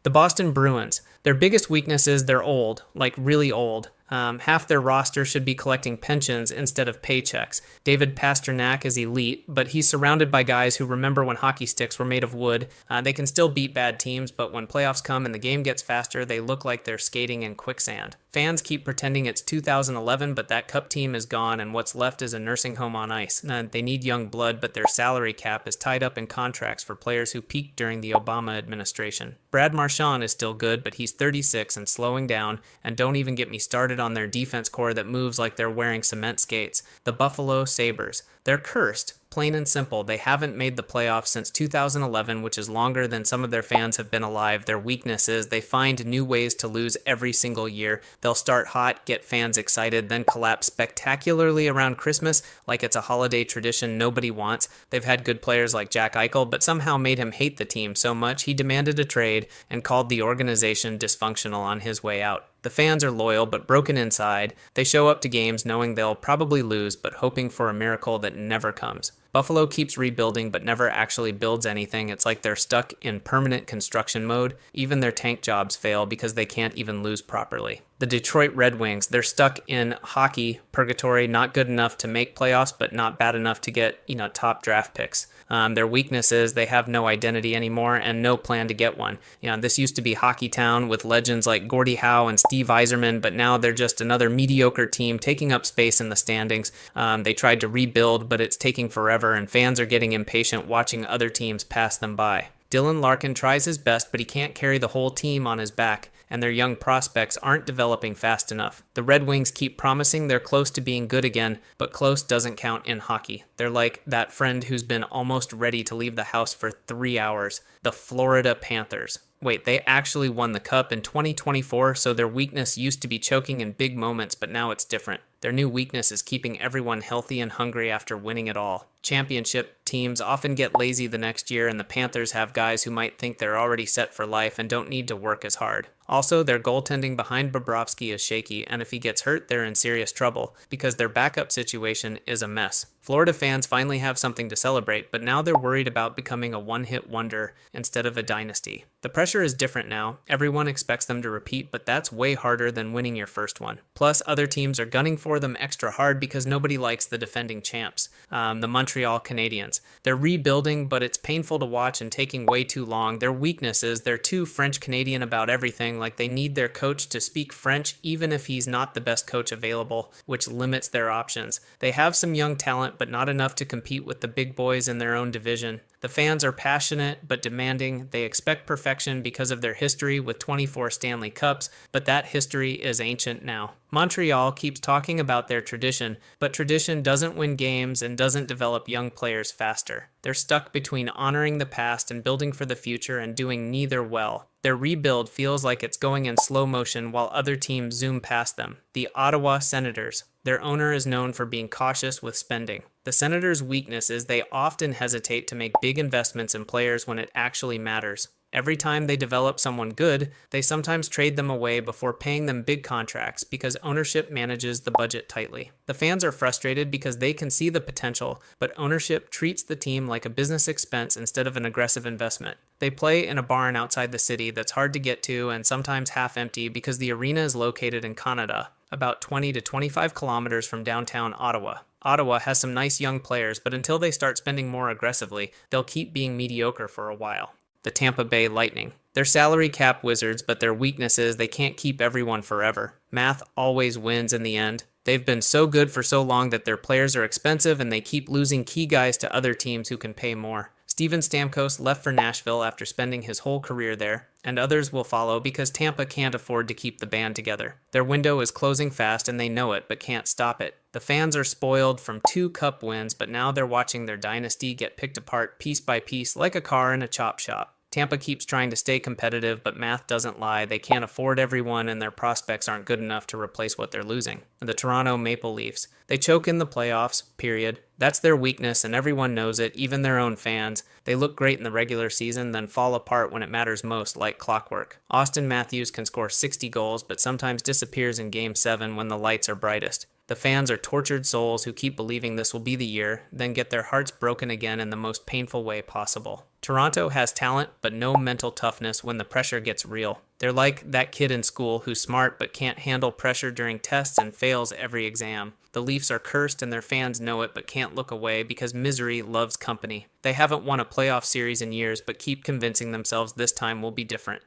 The Boston Bruins. Their biggest weakness is they're old, like really old. Half their roster should be collecting pensions instead of paychecks. David Pastrnak is elite, but he's surrounded by guys who remember when hockey sticks were made of wood. They can still beat bad teams, but when playoffs come and the game gets faster, they look like they're skating in quicksand. Fans keep pretending it's 2011, but that cup team is gone, and what's left is a nursing home on ice. They need young blood, but their salary cap is tied up in contracts for players who peaked during the Obama administration. Brad Marchand is still good, but he's 36 and slowing down, and don't even get me started on their defense core that moves like they're wearing cement skates. The Buffalo Sabres. They're cursed. Plain and simple, they haven't made the playoffs since 2011, which is longer than some of their fans have been alive. Their weakness is they find new ways to lose every single year. They'll start hot, get fans excited, then collapse spectacularly around Christmas like it's a holiday tradition nobody wants. They've had good players like Jack Eichel, but somehow made him hate the team so much he demanded a trade and called the organization dysfunctional on his way out. The fans are loyal but broken inside. They show up to games knowing they'll probably lose but hoping for a miracle that never comes. Buffalo keeps rebuilding but never actually builds anything. It's like they're stuck in permanent construction mode. Even their tank jobs fail because they can't even lose properly. The Detroit Red Wings, they're stuck in hockey purgatory, not good enough to make playoffs, but not bad enough to get, top draft picks. Their weakness is they have no identity anymore and no plan to get one. This used to be Hockey Town with legends like Gordie Howe and Steve Yzerman, but now they're just another mediocre team taking up space in the standings. They tried to rebuild, but it's taking forever, and fans are getting impatient watching other teams pass them by. Dylan Larkin tries his best, but he can't carry the whole team on his back, and their young prospects aren't developing fast enough. The Red Wings keep promising they're close to being good again, but close doesn't count in hockey. They're like that friend who's been almost ready to leave the house for 3 hours. The Florida Panthers. Wait, they actually won the Cup in 2024, so their weakness used to be choking in big moments, but now it's different. Their new weakness is keeping everyone healthy and hungry after winning it all. Championship teams often get lazy the next year, and the Panthers have guys who might think they're already set for life and don't need to work as hard. Also, their goaltending behind Bobrovsky is shaky, and if he gets hurt, they're in serious trouble, because their backup situation is a mess. Florida fans finally have something to celebrate, but now they're worried about becoming a one-hit wonder instead of a dynasty. The pressure is different now. Everyone expects them to repeat, but that's way harder than winning your first one. Plus, other teams are gunning for them extra hard because nobody likes the defending champs, the Montreal Canadiens. They're rebuilding, but it's painful to watch and taking way too long. Their weakness is they're too French-Canadian about everything, like they need their coach to speak French even if he's not the best coach available, which limits their options. They have some young talent, but not enough to compete with the big boys in their own division. The fans are passionate but demanding. They expect perfection because of their history with 24 Stanley Cups, but that history is ancient now. Montreal keeps talking about their tradition, but tradition doesn't win games and doesn't develop young players faster. They're stuck between honoring the past and building for the future and doing neither well. Their rebuild feels like it's going in slow motion while other teams zoom past them. The Ottawa Senators. Their owner is known for being cautious with spending. The Senators' weakness is they often hesitate to make big investments in players when it actually matters. Every time they develop someone good, they sometimes trade them away before paying them big contracts because ownership manages the budget tightly. The fans are frustrated because they can see the potential, but ownership treats the team like a business expense instead of an aggressive investment. They play in a barn outside the city that's hard to get to and sometimes half empty because the arena is located in Canada, about 20 to 25 kilometers from downtown Ottawa. Ottawa has some nice young players, but until they start spending more aggressively, they'll keep being mediocre for a while. The Tampa Bay Lightning. They're salary cap wizards, but their weakness is they can't keep everyone forever. Math always wins in the end. They've been so good for so long that their players are expensive and they keep losing key guys to other teams who can pay more. Steven Stamkos left for Nashville after spending his whole career there, and others will follow because Tampa can't afford to keep the band together. Their window is closing fast and they know it but can't stop it. The fans are spoiled from 2 cup wins, but now they're watching their dynasty get picked apart piece by piece like a car in a chop shop. Tampa keeps trying to stay competitive, but math doesn't lie. They can't afford everyone, and their prospects aren't good enough to replace what they're losing. The Toronto Maple Leafs. They choke in the playoffs, period. That's their weakness, and everyone knows it, even their own fans. They look great in the regular season, then fall apart when it matters most, like clockwork. Austin Matthews can score 60 goals, but sometimes disappears in Game 7 when the lights are brightest. The fans are tortured souls who keep believing this will be the year, then get their hearts broken again in the most painful way possible. Toronto has talent, but no mental toughness when the pressure gets real. They're like that kid in school who's smart but can't handle pressure during tests and fails every exam. The Leafs are cursed and their fans know it but can't look away because misery loves company. They haven't won a playoff series in years but keep convincing themselves this time will be different.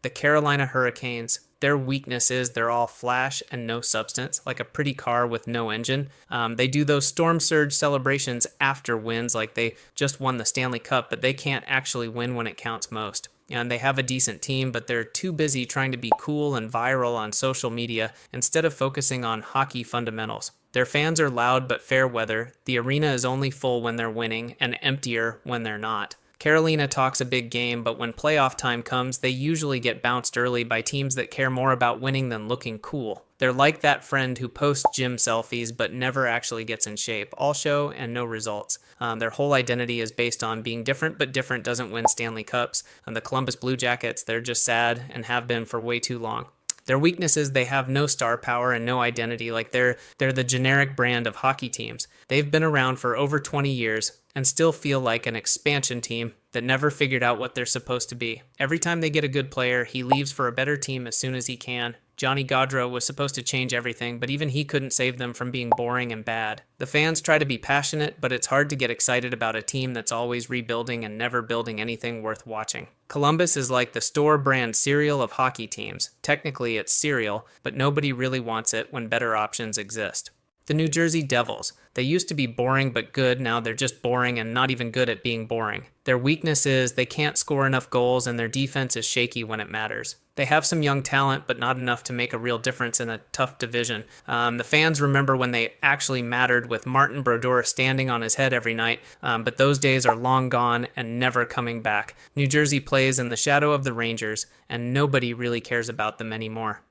The Carolina Hurricanes. Their weakness is they're all flash and no substance, like a pretty car with no engine. They do those storm surge celebrations after wins, like they just won the Stanley Cup, but they can't actually win when it counts most. And they have a decent team, but they're too busy trying to be cool and viral on social media instead of focusing on hockey fundamentals. Their fans are loud but fair weather. The arena is only full when they're winning and emptier when they're not. Carolina talks a big game, but when playoff time comes, they usually get bounced early by teams that care more about winning than looking cool. They're like that friend who posts gym selfies but never actually gets in shape, all show and no results. Their whole identity is based on being different, but different doesn't win Stanley Cups. And the Columbus Blue Jackets, they're just sad and have been for way too long. Their weakness is they have no star power and no identity, like they're the generic brand of hockey teams. They've been around for over 20 years and still feel like an expansion team that never figured out what they're supposed to be. Every time they get a good player, he leaves for a better team as soon as he can. Johnny Gaudreau was supposed to change everything, but even he couldn't save them from being boring and bad. The fans try to be passionate, but it's hard to get excited about a team that's always rebuilding and never building anything worth watching. Columbus is like the store brand cereal of hockey teams. Technically, it's cereal, but nobody really wants it when better options exist. The New Jersey Devils. They used to be boring but good, now they're just boring and not even good at being boring. Their weakness is they can't score enough goals and their defense is shaky when it matters. They have some young talent, but not enough to make a real difference in a tough division. The fans remember when they actually mattered with Martin Brodeur standing on his head every night, but those days are long gone and never coming back. New Jersey plays in the shadow of the Rangers, and nobody really cares about them anymore.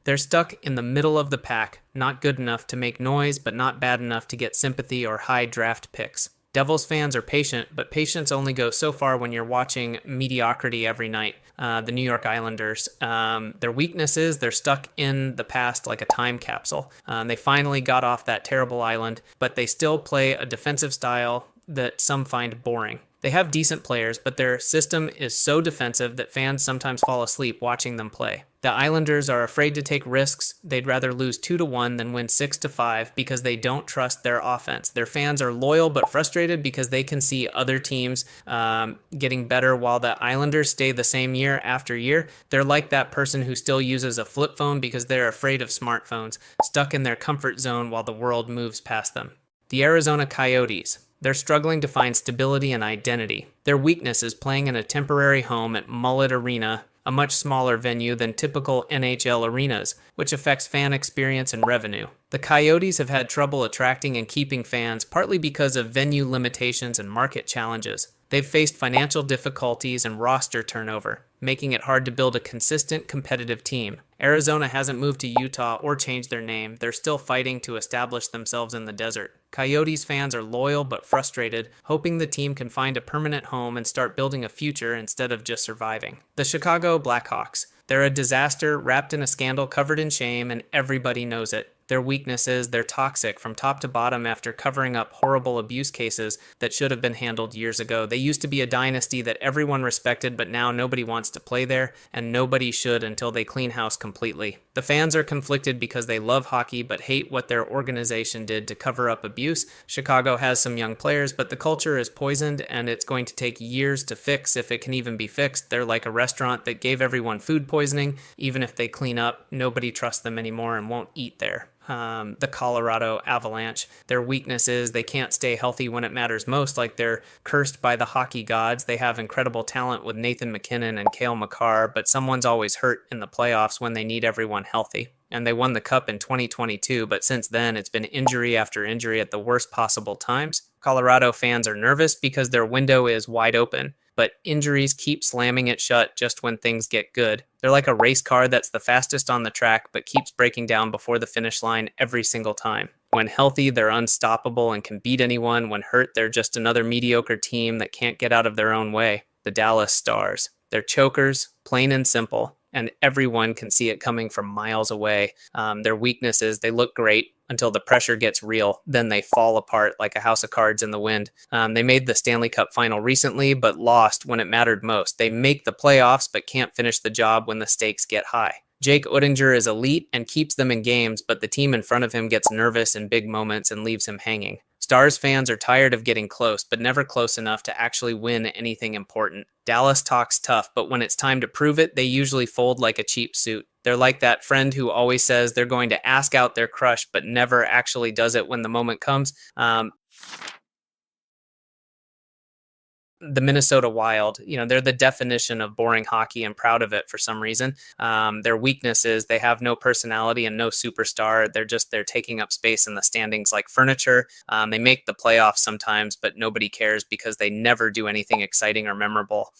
They're stuck in the middle of the pack, not good enough to make noise, but not bad enough to get sympathy or high draft picks. Devils fans are patient, but patience only goes so far when you're watching mediocrity every night. The New York Islanders, their weakness is they're stuck in the past like a time capsule. They finally got off that terrible island, but they still play a defensive style that some find boring. They have decent players, but their system is so defensive that fans sometimes fall asleep watching them play. The Islanders are afraid to take risks. They'd rather lose 2-1 than win 6-5 because they don't trust their offense. Their fans are loyal but frustrated because they can see other teams getting better while the Islanders stay the same year after year. They're like that person who still uses a flip phone because they're afraid of smartphones, stuck in their comfort zone while the world moves past them. The Arizona Coyotes. They're struggling to find stability and identity. Their weakness is playing in a temporary home at Mullet Arena, a much smaller venue than typical NHL arenas, which affects fan experience and revenue. The Coyotes have had trouble attracting and keeping fans, partly because of venue limitations and market challenges. They've faced financial difficulties and roster turnover, making it hard to build a consistent, competitive team. Arizona hasn't moved to Utah or changed their name. They're still fighting to establish themselves in the desert. Coyotes fans are loyal but frustrated, hoping the team can find a permanent home and start building a future instead of just surviving. The Chicago Blackhawks. They're a disaster wrapped in a scandal covered in shame, and everybody knows it. Their weakness is they're toxic from top to bottom after covering up horrible abuse cases that should have been handled years ago. They used to be a dynasty that everyone respected, but now nobody wants to play there, and nobody should until they clean house completely. The fans are conflicted because they love hockey but hate what their organization did to cover up abuse. Chicago has some young players, but the culture is poisoned, and it's going to take years to fix if it can even be fixed. They're like a restaurant that gave everyone food poisoning. Even if they clean up, nobody trusts them anymore and won't eat there. The Colorado Avalanche. Their weakness is they can't stay healthy when it matters most, like they're cursed by the hockey gods. They have incredible talent with Nathan MacKinnon and Cale Makar, but someone's always hurt in the playoffs when they need everyone healthy. And they won the cup in 2022, but since then it's been injury after injury at the worst possible times. Colorado fans are nervous because their window is wide open, but injuries keep slamming it shut just when things get good. They're like a race car that's the fastest on the track but keeps breaking down before the finish line every single time. When healthy, they're unstoppable and can beat anyone. When hurt, they're just another mediocre team that can't get out of their own way. The Dallas Stars. They're chokers, plain and simple. and everyone can see it coming from miles away. Their weakness is they look great until the pressure gets real. Then they fall apart like a house of cards in the wind. They made the Stanley Cup final recently, but lost when it mattered most. They make the playoffs, but can't finish the job when the stakes get high. Jake Oettinger is elite and keeps them in games, but the team in front of him gets nervous in big moments and leaves him hanging. Stars fans are tired of getting close, but never close enough to actually win anything important. Dallas talks tough, but when it's time to prove it, they usually fold like a cheap suit. They're like that friend who always says they're going to ask out their crush, but never actually does it when the moment comes. The Minnesota Wild, they're the definition of boring hockey and proud of it for some reason. Their weakness is they have no personality and no superstar. They're taking up space in the standings like furniture. They make the playoffs sometimes, but nobody cares because they never do anything exciting or memorable.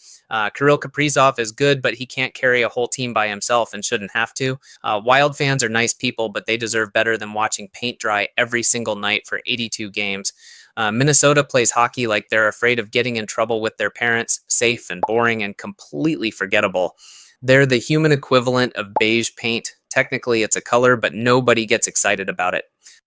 Kirill Kaprizov is good, but he can't carry a whole team by himself and shouldn't have to. Wild fans are nice people, but they deserve better than watching paint dry every single night for 82 games. Minnesota plays hockey like they're afraid of getting in trouble with their parents, safe and boring and completely forgettable. They're the human equivalent of beige paint. Technically, it's a color, but nobody gets excited about it.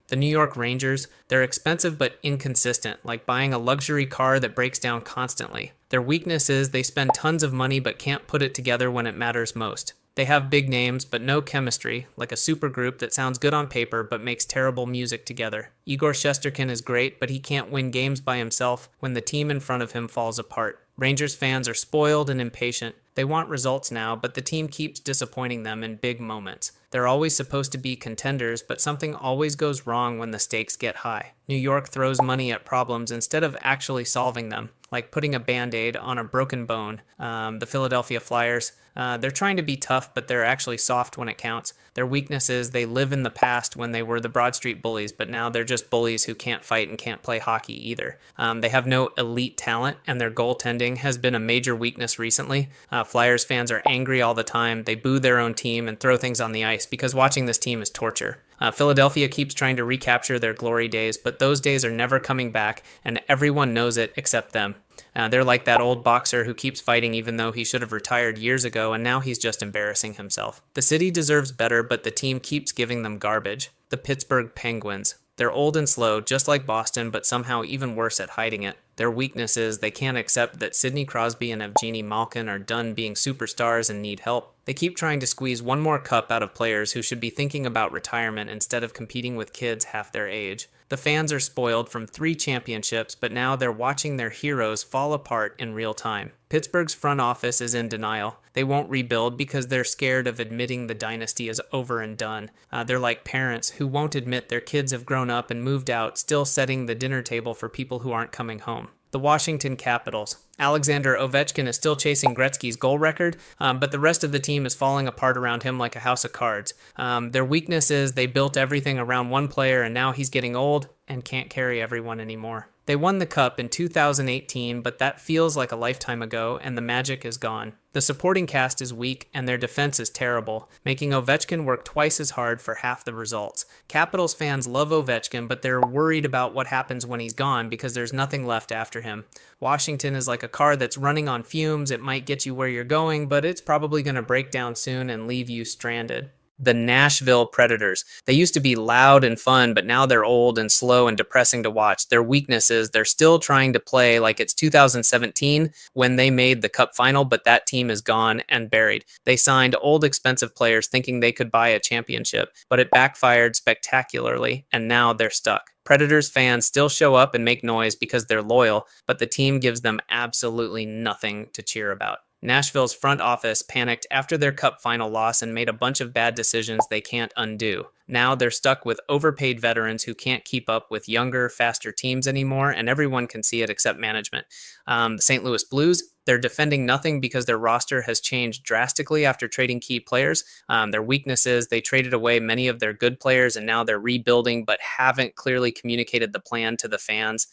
The New York Rangers, they're expensive but inconsistent, like buying a luxury car that breaks down constantly. Their weakness is they spend tons of money but can't put it together when it matters most. They have big names, but no chemistry, like a supergroup that sounds good on paper but makes terrible music together. Igor Shesterkin is great, but he can't win games by himself when the team in front of him falls apart. Rangers fans are spoiled and impatient. They want results now, but the team keeps disappointing them in big moments. They're always supposed to be contenders, but something always goes wrong when the stakes get high. New York throws money at problems instead of actually solving them, like putting a Band-Aid on a broken bone. The Philadelphia Flyers, they're trying to be tough, but they're actually soft when it counts. Their weakness is they live in the past when they were the Broad Street Bullies, but now they're just bullies who can't fight and can't play hockey either. They have no elite talent, and their goaltending has been a major weakness recently. Flyers fans are angry all the time. They boo their own team and throw things on the ice because watching this team is torture. Philadelphia keeps trying to recapture their glory days, but those days are never coming back, and everyone knows it except them. They're like that old boxer who keeps fighting even though he should have retired years ago, and now he's just embarrassing himself. The city deserves better, but the team keeps giving them garbage. The Pittsburgh Penguins. They're old and slow, just like Boston, but somehow even worse at hiding it. Their weakness is they can't accept that Sidney Crosby and Evgeny Malkin are done being superstars and need help. They keep trying to squeeze one more cup out of players who should be thinking about retirement instead of competing with kids half their age. The fans are spoiled from 3 championships, but now they're watching their heroes fall apart in real time. Pittsburgh's front office is in denial. They won't rebuild because they're scared of admitting the dynasty is over and done. They're like parents who won't admit their kids have grown up and moved out, still setting the dinner table for people who aren't coming home. The Washington Capitals. Alexander Ovechkin is still chasing Gretzky's goal record, but the rest of the team is falling apart around him like a house of cards. Their weakness is they built everything around one player, and now he's getting old and can't carry everyone anymore. They won the Cup in 2018, but that feels like a lifetime ago, and the magic is gone. The supporting cast is weak, and their defense is terrible, making Ovechkin work twice as hard for half the results. Capitals fans love Ovechkin, but they're worried about what happens when he's gone because there's nothing left after him. Washington is like a car that's running on fumes. It might get you where you're going, but it's probably going to break down soon and leave you stranded. The Nashville Predators. They used to be loud and fun, but now they're old and slow and depressing to watch. Their weakness is they're still trying to play like it's 2017 when they made the Cup final, but that team is gone and buried. They signed old expensive players thinking they could buy a championship, but it backfired spectacularly, and now they're stuck. Predators fans still show up and make noise because they're loyal, but the team gives them absolutely nothing to cheer about. Nashville's front office panicked after their Cup final loss and made a bunch of bad decisions they can't undo. Now they're stuck with overpaid veterans who can't keep up with younger, faster teams anymore, and everyone can see it except management. The St. Louis Blues, they're defending nothing because their roster has changed drastically after trading key players. Their weakness is they traded away many of their good players, and now they're rebuilding but haven't clearly communicated the plan to the fans.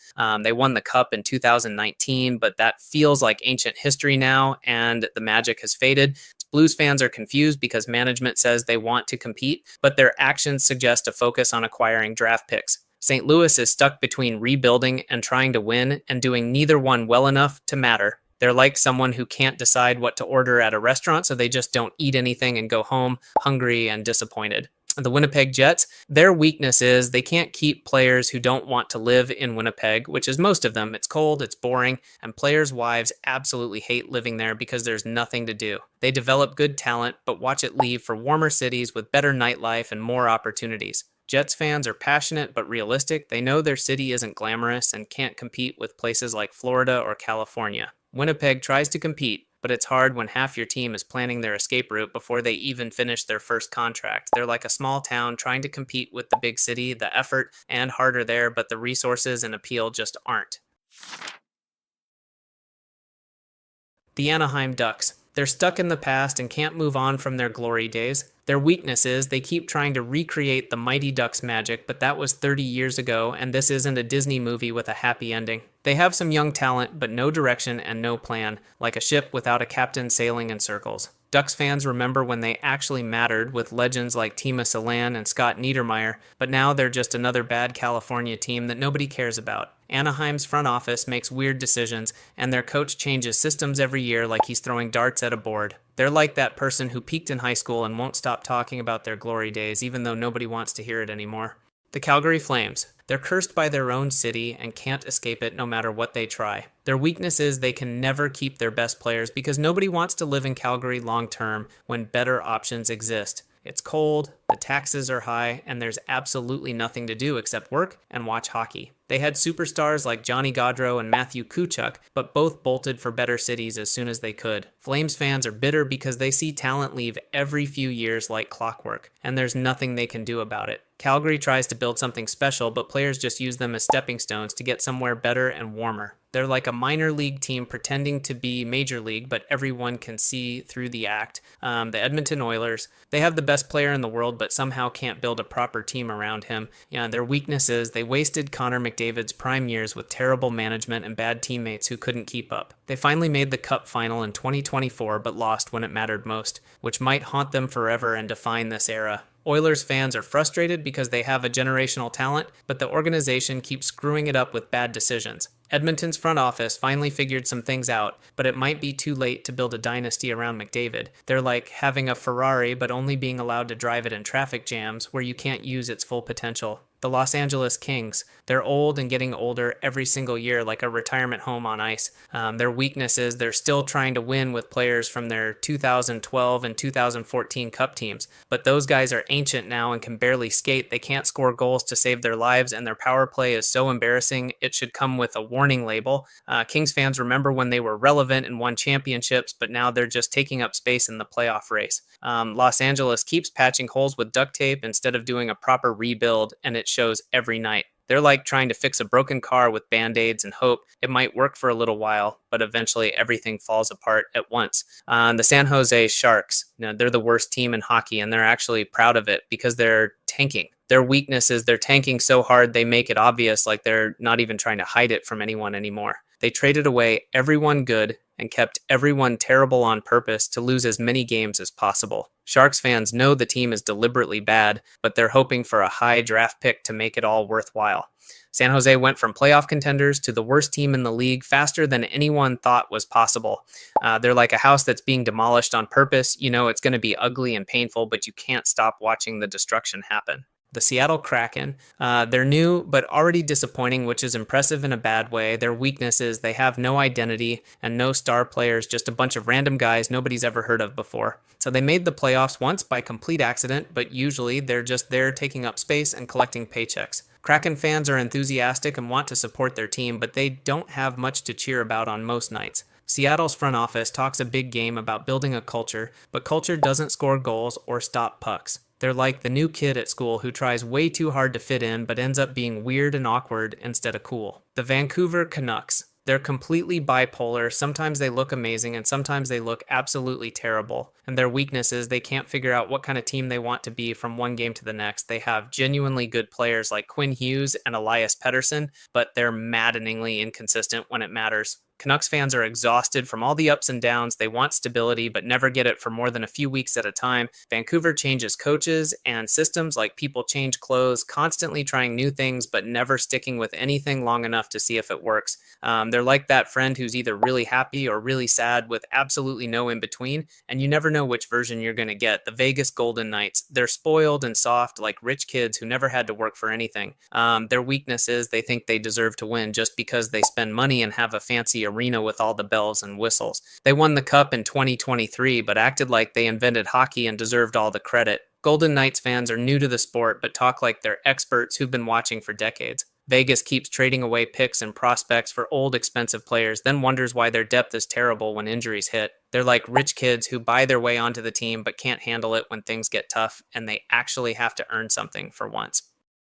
They won the Cup in 2019, but that feels like ancient history now, and the magic has faded. Blues fans are confused because management says they want to compete, but their actions suggest a focus on acquiring draft picks. St. Louis is stuck between rebuilding and trying to win, and doing neither one well enough to matter. They're like someone who can't decide what to order at a restaurant, so they just don't eat anything and go home hungry and disappointed. The Winnipeg Jets, their weakness is they can't keep players who don't want to live in Winnipeg, which is most of them. It's cold, it's boring, and players' wives absolutely hate living there because there's nothing to do. They develop good talent, but watch it leave for warmer cities with better nightlife and more opportunities. Jets fans are passionate but realistic. They know their city isn't glamorous and can't compete with places like Florida or California. Winnipeg tries to compete, but it's hard when half your team is planning their escape route before they even finish their first contract. They're like a small town trying to compete with the big city. The effort and heart are there, but the resources and appeal just aren't. The Anaheim Ducks. They're stuck in the past and can't move on from their glory days. Their weakness is they keep trying to recreate the Mighty Ducks magic, but that was 30 years ago, and this isn't a Disney movie with a happy ending. They have some young talent, but no direction and no plan, like a ship without a captain sailing in circles. Ducks fans remember when they actually mattered with legends like Tima Salan and Scott Niedermayer, but now they're just another bad California team that nobody cares about. Anaheim's front office makes weird decisions, and their coach changes systems every year like he's throwing darts at a board. They're like that person who peaked in high school and won't stop talking about their glory days, even though nobody wants to hear it anymore. The Calgary Flames. They're cursed by their own city and can't escape it no matter what they try. Their weakness is they can never keep their best players because nobody wants to live in Calgary long term when better options exist. It's cold, the taxes are high, and there's absolutely nothing to do except work and watch hockey. They had superstars like Johnny Gaudreau and Matthew Tkachuk, but both bolted for better cities as soon as they could. Flames fans are bitter because they see talent leave every few years like clockwork, and there's nothing they can do about it. Calgary tries to build something special, but players just use them as stepping stones to get somewhere better and warmer. They're like a minor league team pretending to be major league, but everyone can see through the act. The Edmonton Oilers, they have the best player in the world, but somehow can't build a proper team around him. Their weakness is they wasted Connor McDavid's prime years with terrible management and bad teammates who couldn't keep up. They finally made the Cup final in 2024, but lost when it mattered most, which might haunt them forever and define this era. Oilers fans are frustrated because they have a generational talent, but the organization keeps screwing it up with bad decisions. Edmonton's front office finally figured some things out, but it might be too late to build a dynasty around McDavid. They're like having a Ferrari but only being allowed to drive it in traffic jams where you can't use its full potential. The Los Angeles Kings, they're old and getting older every single year like a retirement home on ice. Their weakness is they're still trying to win with players from their 2012 and 2014 Cup teams, but those guys are ancient now and can barely skate. They can't score goals to save their lives, and their power play is so embarrassing it should come with a warning label. Kings fans remember when they were relevant and won championships, but now they're just taking up space in the playoff race. Los Angeles keeps patching holes with duct tape instead of doing a proper rebuild, and it shows every night. They're like trying to fix a broken car with band-aids and hope it might work for a little while, but eventually everything falls apart at once. The San Jose Sharks, they're the worst team in hockey, and they're actually proud of it because they're tanking. Their weakness is they're tanking so hard they make it obvious, like they're not even trying to hide it from anyone anymore. They traded away everyone good and kept everyone terrible on purpose to lose as many games as possible. Sharks fans know the team is deliberately bad, but they're hoping for a high draft pick to make it all worthwhile. San Jose went from playoff contenders to the worst team in the league faster than anyone thought was possible. They're like a house that's being demolished on purpose. You know it's going to be ugly and painful, but you can't stop watching the destruction happen. The Seattle Kraken, they're new but already disappointing, which is impressive in a bad way. Their weakness is they have no identity and no star players, just a bunch of random guys nobody's ever heard of before. So they made the playoffs once by complete accident, but usually they're just there taking up space and collecting paychecks. Kraken fans are enthusiastic and want to support their team, but they don't have much to cheer about on most nights. Seattle's front office talks a big game about building a culture, but culture doesn't score goals or stop pucks. They're like the new kid at school who tries way too hard to fit in but ends up being weird and awkward instead of cool. The Vancouver Canucks. They're completely bipolar. Sometimes they look amazing and sometimes they look absolutely terrible. And their weakness is they can't figure out what kind of team they want to be from one game to the next. They have genuinely good players like Quinn Hughes and Elias Pettersson, but they're maddeningly inconsistent when it matters. Canucks fans are exhausted from all the ups and downs. They want stability, but never get it for more than a few weeks at a time. Vancouver changes coaches and systems like people change clothes, constantly trying new things, but never sticking with anything long enough to see if it works. They're like that friend who's either really happy or really sad with absolutely no in between, and you never know which version you're going to get. The Vegas Golden Knights, they're spoiled and soft like rich kids who never had to work for anything. Their weakness is they think they deserve to win just because they spend money and have a fancy arena with all the bells and whistles. They won the cup in 2023, but acted like they invented hockey and deserved all the credit. Golden Knights fans are new to the sport, but talk like they're experts who've been watching for decades. Vegas keeps trading away picks and prospects for old, expensive players, then wonders why their depth is terrible when injuries hit. They're like rich kids who buy their way onto the team but can't handle it when things get tough, and they actually have to earn something for once.